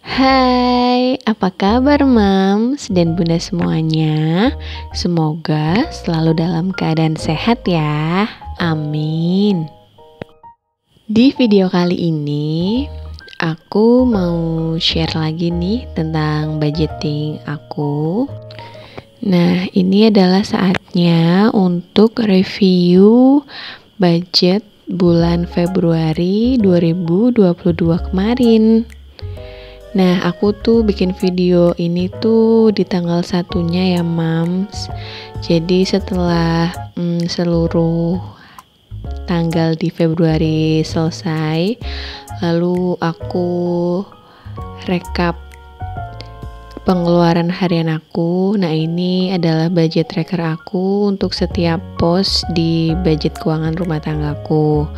Hai, apa kabar Mams dan Bunda semuanya? Semoga selalu dalam keadaan sehat ya. Amin. Di video kali ini, aku mau share lagi nih tentang budgeting aku. Nah, ini adalah saatnya untuk review budget bulan Februari 2022 kemarin. Nah, aku tuh bikin video ini tuh di tanggal 1-nya ya, Mams. Jadi setelah seluruh tanggal di Februari selesai, lalu aku rekap pengeluaran harian aku. Nah, ini adalah budget tracker aku untuk setiap pos di budget keuangan rumah tanggaku.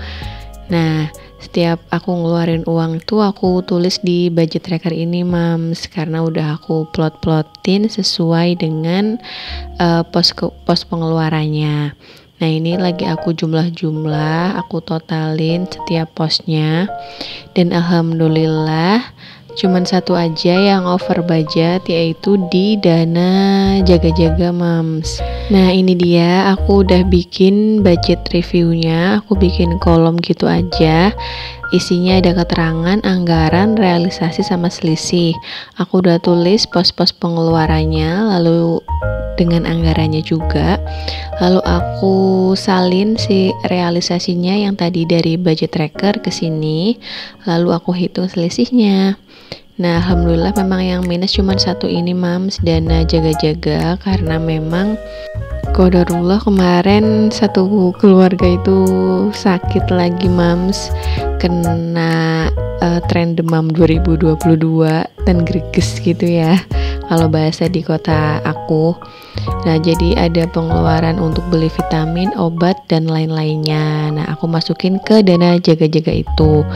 Nah, setiap aku ngeluarin uang tuh aku tulis di budget tracker ini, Mams, karena udah aku plot-plotin sesuai dengan pos pengeluarannya. Nah, ini lagi aku jumlah-jumlah, aku totalin setiap posnya, dan alhamdulillah cuman satu aja yang over budget, yaitu di dana jaga-jaga, Mams. Nah, ini dia, aku udah bikin budget reviewnya. Aku bikin kolom gitu aja. Isinya ada keterangan, anggaran, realisasi, sama selisih. Aku udah tulis pos-pos pengeluarannya, lalu dengan anggarannya juga. Lalu aku salin si realisasinya yang tadi dari budget tracker ke sini. Lalu aku hitung selisihnya. Nah, alhamdulillah memang yang minus cuma satu ini, Mams, dana jaga-jaga, karena memang qadarullah kemarin satu keluarga itu sakit lagi, Mams, kena tren demam 2022 dan greges gitu ya kalau bahasa di kota aku. Nah, jadi ada pengeluaran untuk beli vitamin, obat, dan lain-lainnya. Nah, aku masukin ke dana jaga-jaga itu.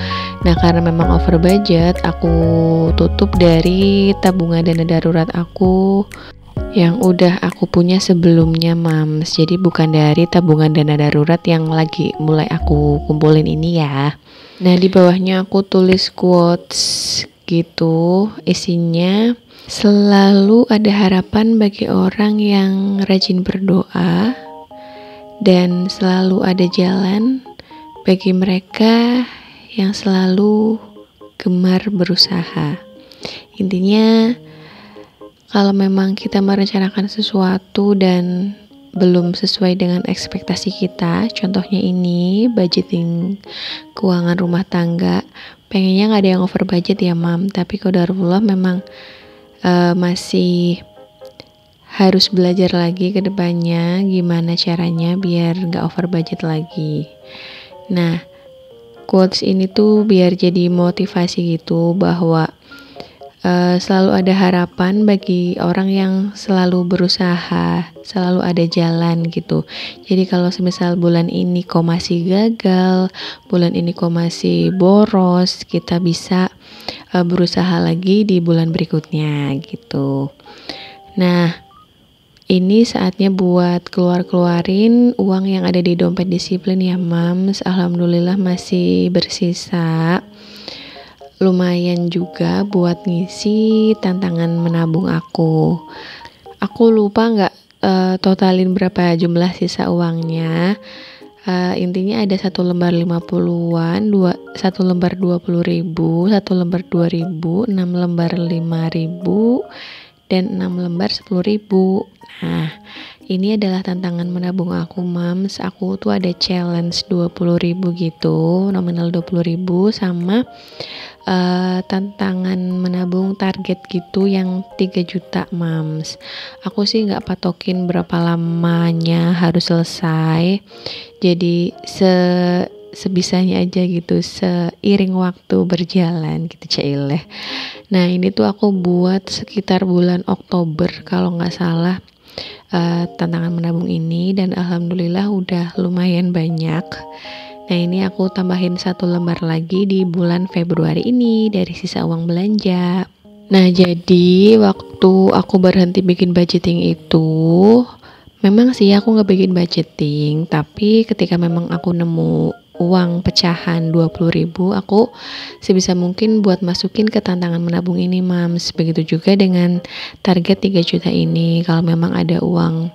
Nah, karena memang over budget, aku tutup dari tabungan dana darurat aku yang udah aku punya sebelumnya, Mams. Jadi bukan dari tabungan dana darurat yang lagi mulai aku kumpulin ini ya. Nah, di bawahnya aku tulis quotes gitu, isinya selalu ada harapan bagi orang yang rajin berdoa, dan selalu ada jalan bagi mereka yang selalu gemar berusaha. Intinya, kalau memang kita merencanakan sesuatu dan belum sesuai dengan ekspektasi kita, contohnya ini budgeting keuangan rumah tangga, pengennya nggak ada yang over budget ya, Mam, tapi qadarullah memang masih harus belajar lagi ke depannya gimana caranya biar nggak over budget lagi. Nah, quotes ini tuh biar jadi motivasi gitu, bahwa selalu ada harapan bagi orang yang selalu berusaha, selalu ada jalan gitu. Jadi kalau semisal bulan ini kok masih gagal, bulan ini kok masih boros, kita bisa berusaha lagi di bulan berikutnya gitu. Nah, ini saatnya buat keluarin uang yang ada di dompet disiplin ya, Mams. Alhamdulillah masih bersisa lumayan juga buat ngisi tantangan menabung aku. Aku lupa nggak totalin berapa jumlah sisa uangnya. Intinya ada satu lembar 50-an, satu lembar 20.000, satu lembar 2.000, 6 lembar 5.000, dan 6 lembar 10.000. Nah, ini adalah tantangan menabung aku, Mams. Aku tuh ada challenge 20.000 gitu, nominal 20.000, sama tantangan menabung target gitu yang 3 juta, Mams. Aku sih nggak patokin berapa lamanya harus selesai, jadi sebisanya aja gitu, seiring waktu berjalan gitu, Caileh. Nah, ini tuh aku buat sekitar bulan Oktober kalau nggak salah, tantangan menabung ini, dan alhamdulillah udah lumayan banyak. Nah, ini aku tambahin satu lembar lagi di bulan Februari ini dari sisa uang belanja. Nah, jadi waktu aku berhenti bikin budgeting itu, memang sih aku nggak bikin budgeting, tapi ketika memang aku nemu uang pecahan 20.000, aku sebisa mungkin buat masukin ke tantangan menabung ini, Mams. Begitu juga dengan target 3 juta ini. Kalau memang ada uang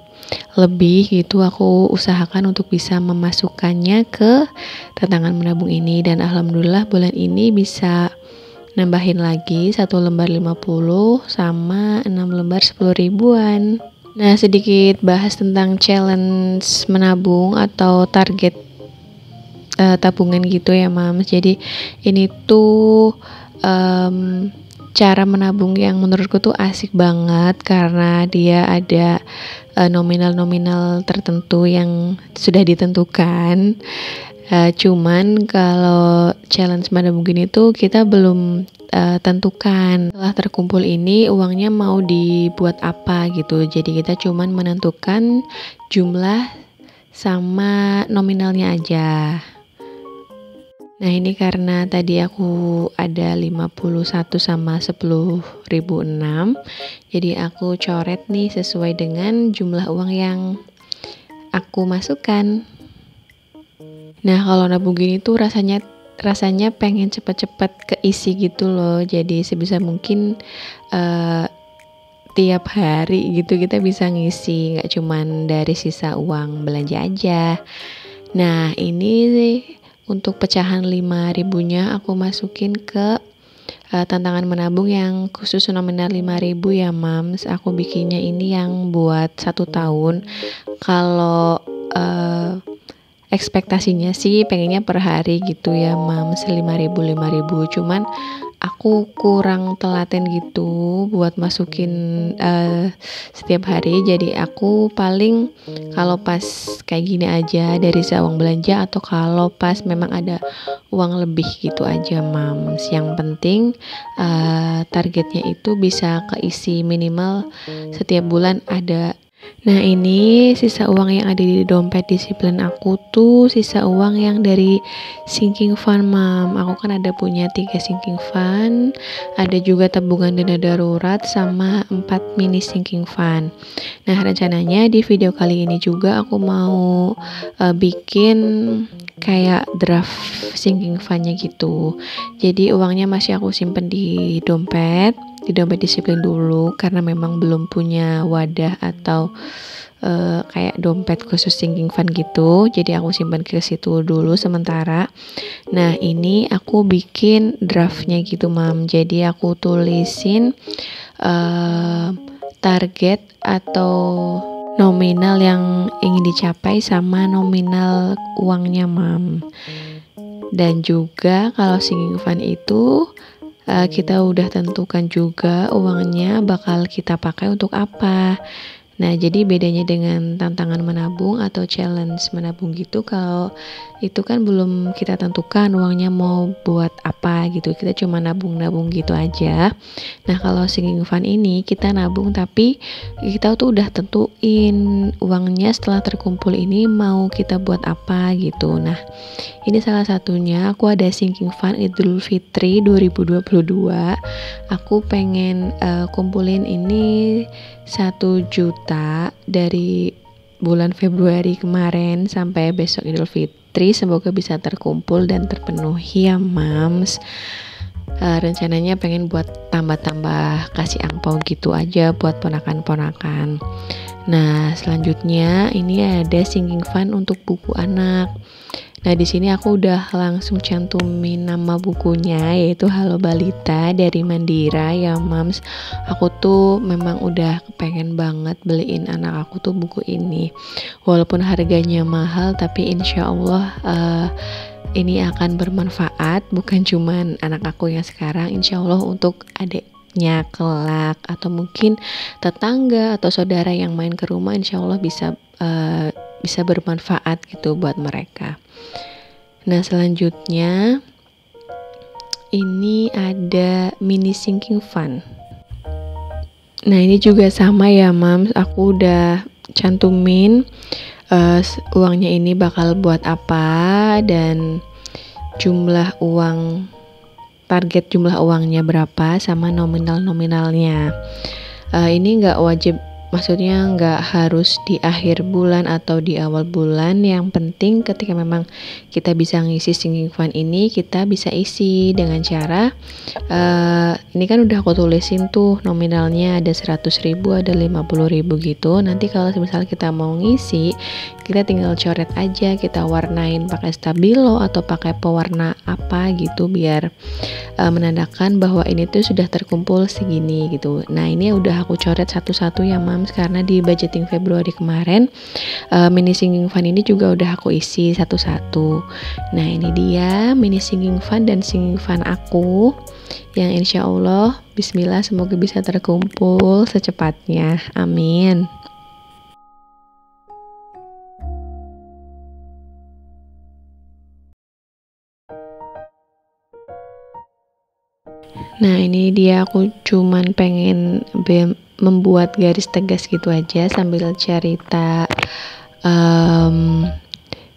lebih gitu, aku usahakan untuk bisa memasukkannya ke tantangan menabung ini. Dan alhamdulillah bulan ini bisa nambahin lagi 1 lembar 50 sama 6 lembar 10 ribuan. Nah, sedikit bahas tentang challenge menabung atau target tabungan gitu ya, Mams. Jadi ini tuh cara menabung yang menurutku tuh asik banget karena dia ada nominal-nominal tertentu yang sudah ditentukan. Cuman kalau challenge menabung gini tuh kita belum tentukan setelah terkumpul ini uangnya mau dibuat apa gitu. Jadi kita cuman menentukan jumlah sama nominalnya aja. Nah, ini karena tadi aku ada 51 sama 10.006, jadi aku coret nih sesuai dengan jumlah uang yang aku masukkan. Nah, kalau nabung gini tuh rasanya pengen cepet-cepet keisi gitu loh. Jadi sebisa mungkin tiap hari gitu kita bisa ngisi, nggak cuman dari sisa uang belanja aja. Nah, ini untuk pecahan 5.000-nya aku masukin ke tantangan menabung yang khusus nominal 5.000 ya, Mams. Aku bikinnya ini yang buat 1 tahun. Kalau ekspektasinya sih pengennya per hari gitu ya, Mams, 5.000. Cuman aku kurang telaten gitu buat masukin setiap hari. Jadi aku paling kalau pas kayak gini aja dari sisa uang belanja, atau kalau pas memang ada uang lebih gitu aja, Mams. Yang penting targetnya itu bisa keisi minimal setiap bulan ada. Nah, ini sisa uang yang ada di dompet disiplin aku tuh sisa uang yang dari sinking fund, Mam. Aku kan ada punya 3 sinking fund, ada juga tabungan dana darurat sama 4 mini sinking fund. Nah, rencananya di video kali ini juga aku mau bikin kayak draft sinking fundnya gitu. Jadi uangnya masih aku simpen di dompet disiplin dulu karena memang belum punya wadah atau kayak dompet khusus sinking fund gitu. Jadi aku simpan ke situ dulu sementara. Nah, ini aku bikin draftnya gitu, Mam. Jadi aku tulisin target atau nominal yang ingin dicapai sama nominal uangnya, Mam. Dan juga kalau sinking fund itu kita udah tentukan juga uangnya bakal kita pakai untuk apa. Nah, jadi bedanya dengan tantangan menabung atau challenge menabung gitu, kalau itu kan belum kita tentukan uangnya mau buat apa gitu, kita cuma nabung-nabung gitu aja. Nah, kalau sinking fund ini kita nabung tapi kita tuh udah tentuin uangnya setelah terkumpul ini mau kita buat apa gitu. Nah, ini salah satunya aku ada sinking fund Idul Fitri 2022. Aku pengen kumpulin ini 1 juta dari bulan Februari kemarin sampai besok Idul Fitri. Semoga bisa terkumpul dan terpenuhi ya, Mams. Rencananya pengen buat tambah-tambah kasih angpau gitu aja buat ponakan-ponakan. Nah, selanjutnya ini ada sinking fund untuk buku anak. Nah, di sini aku udah langsung cantumin nama bukunya, yaitu Halo Balita dari Mandira ya, Mams. Aku tuh memang udah kepengen banget beliin anak aku tuh buku ini. Walaupun harganya mahal, tapi insya Allah ini akan bermanfaat. Bukan cuman anak aku yang sekarang, insya Allah untuk adiknya kelak, atau mungkin tetangga atau saudara yang main ke rumah, insya Allah bisa bermanfaat gitu buat mereka. Nah, selanjutnya ini ada mini sinking fund. Nah, ini juga sama ya, Mams. Aku udah cantumin uangnya ini bakal buat apa dan target jumlah uangnya berapa sama nominalnya. Ini nggak wajib Maksudnya nggak harus di akhir bulan atau di awal bulan. Yang penting ketika memang kita bisa ngisi sinking fund ini, kita bisa isi dengan cara ini kan udah aku tulisin tuh nominalnya, ada 100.000, ada 50.000 gitu. Nanti kalau misal kita mau ngisi, kita tinggal coret aja, kita warnain pakai stabilo atau pakai pewarna apa gitu, biar menandakan bahwa ini tuh sudah terkumpul segini gitu. Nah, ini udah aku coret satu-satu ya Mams, karena di budgeting Februari kemarin mini sinking fund ini juga udah aku isi satu-satu. Nah, ini dia mini sinking fund dan sinking fund aku yang insya Allah bismillah semoga bisa terkumpul secepatnya, amin. Nah, ini dia, aku cuman pengen membuat garis tegas gitu aja sambil cerita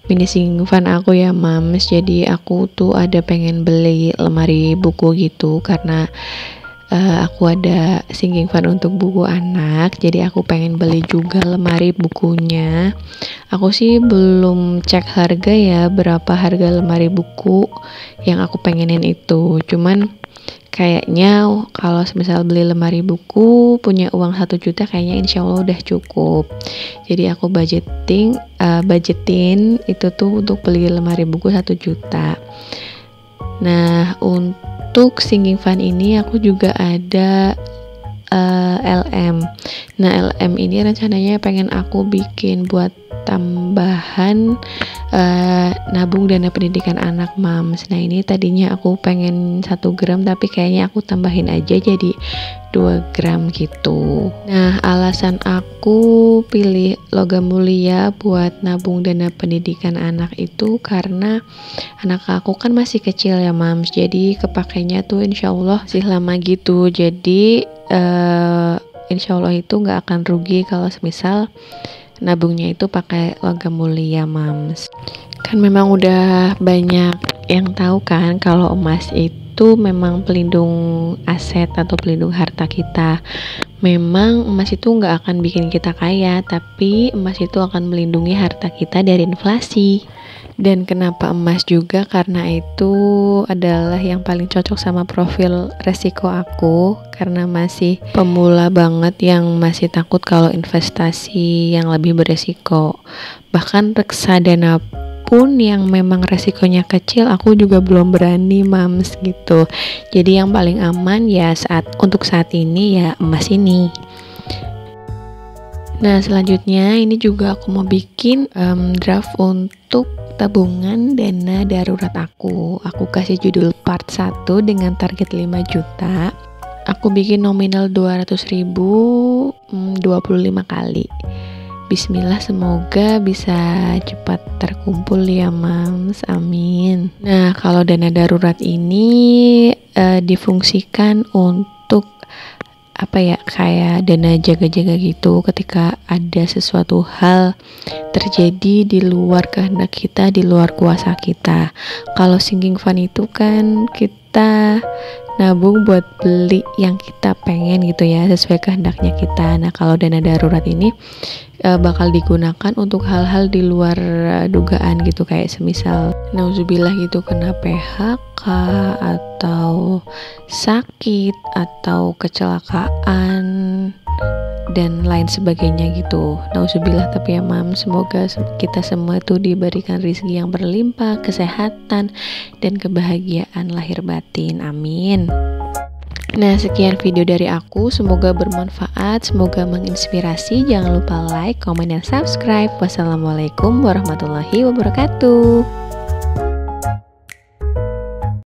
mini sinking fund aku ya Mams. Jadi aku tuh ada pengen beli lemari buku gitu, karena aku ada sinking fund untuk buku anak, jadi aku pengen beli juga lemari bukunya. Aku sih belum cek harga ya, berapa harga lemari buku yang aku pengenin itu. Cuman kayaknya kalau misal beli lemari buku punya uang 1 juta kayaknya insya Allah udah cukup. Jadi aku budgetin itu tuh untuk beli lemari buku 1 juta. Nah, untuk sinking fund ini aku juga ada LM. Nah, LM ini rencananya pengen aku bikin buat tambahan nabung dana pendidikan anak Mams. Nah, ini tadinya aku pengen 1 gram, tapi kayaknya aku tambahin aja jadi 2 gram gitu. Nah, alasan aku pilih logam mulia buat nabung dana pendidikan anak itu karena anak aku kan masih kecil ya Mams, jadi kepakainya tuh insya Allah masih lama gitu. Jadi insya Allah itu nggak akan rugi kalau semisal nabungnya itu pakai logam mulia Mams. Kan memang udah banyak yang tahu kan kalau emas itu memang pelindung aset atau pelindung harta kita. Memang emas itu nggak akan bikin kita kaya, tapi emas itu akan melindungi harta kita dari inflasi. Dan kenapa emas juga, karena itu adalah yang paling cocok sama profil resiko aku, karena masih pemula banget yang masih takut kalau investasi yang lebih beresiko. Bahkan reksadana pun yang memang resikonya kecil aku juga belum berani Mams gitu. Jadi yang paling aman ya untuk saat ini ya emas ini. Nah, selanjutnya ini juga aku mau bikin draft untuk tabungan dana darurat aku. Aku kasih judul part 1 dengan target 5 juta. Aku bikin nominal 200.000 25 kali. Bismillah, semoga bisa cepat terkumpul ya Mams, amin. Nah, kalau dana darurat ini difungsikan untuk kayak dana jaga-jaga gitu ketika ada sesuatu hal terjadi di luar kehendak kita, di luar kuasa kita. Kalau sinking fund itu kan kita nabung buat beli yang kita pengen gitu ya, sesuai kehendaknya kita. Nah, kalau dana darurat ini bakal digunakan untuk hal-hal di luar dugaan gitu, kayak semisal nauzubillah gitu kena PHK atau sakit atau kecelakaan dan lain sebagainya gitu. Nauzubillah, tapi ya Mam, semoga kita semua tuh diberikan rezeki yang berlimpah, kesehatan dan kebahagiaan lahir batin, amin. Nah, sekian video dari aku, semoga bermanfaat, semoga menginspirasi. Jangan lupa like, komen, dan subscribe. Wassalamualaikum warahmatullahi wabarakatuh.